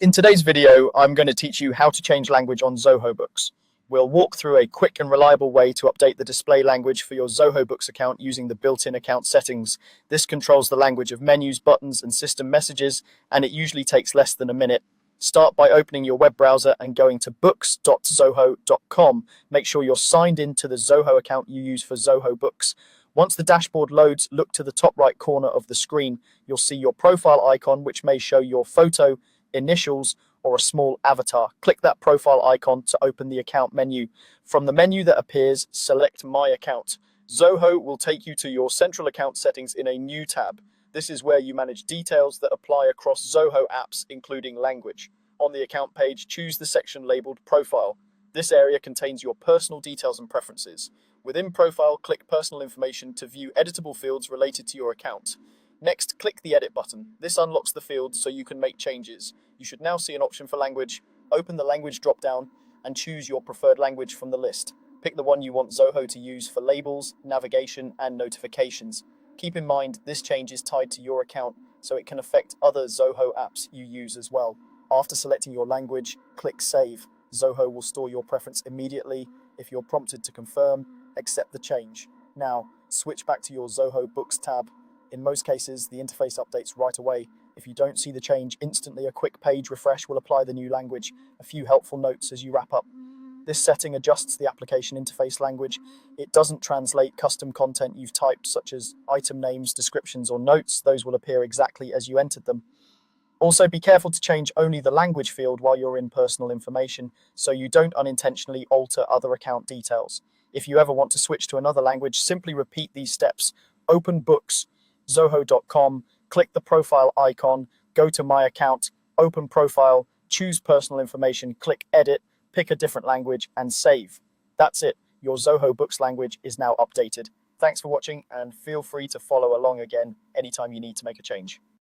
In today's video, I'm going to teach you how to change language on Zoho Books. We'll walk through a quick and reliable way to update the display language for your Zoho Books account using the built-in account settings. This controls the language of menus, buttons, and system messages, and it usually takes less than a minute. Start by opening your web browser and going to books.zoho.com. Make sure you're signed in to the Zoho account you use for Zoho Books. Once the dashboard loads, look to the top right corner of the screen. You'll see your profile icon, which may show your photo, initials, or a small avatar. Click that profile icon to open the account menu. From the menu that appears, select My Account. Zoho will take you to your central account settings in a new tab. This is where you manage details that apply across Zoho apps, including language. On the account page, choose the section labeled Profile. This area contains your personal details and preferences. Within Profile, click Personal Information to view editable fields related to your account. Next, click the Edit button. This unlocks the fields so you can make changes. You should now see an option for language. Open the language drop-down and choose your preferred language from the list. Pick the one you want Zoho to use for labels, navigation, and notifications. Keep in mind, this change is tied to your account, so it can affect other Zoho apps you use as well. After selecting your language, click Save. Zoho will store your preference immediately. If you're prompted to confirm, accept the change. Now, switch back to your Zoho Books tab. In most cases, the interface updates right away. If you don't see the change instantly, a quick page refresh will apply the new language. A few helpful notes as you wrap up. This setting adjusts the application interface language. It doesn't translate custom content you've typed, such as item names, descriptions, or notes. Those will appear exactly as you entered them. Also, be careful to change only the language field while you're in personal information, so you don't unintentionally alter other account details. If you ever want to switch to another language, simply repeat these steps. Open Books, Zoho.com, click the profile icon, go to My Account, open Profile, choose Personal Information, click Edit, pick a different language, and save. That's it. Your Zoho Books language is now updated. Thanks for watching, and feel free to follow along again anytime you need to make a change.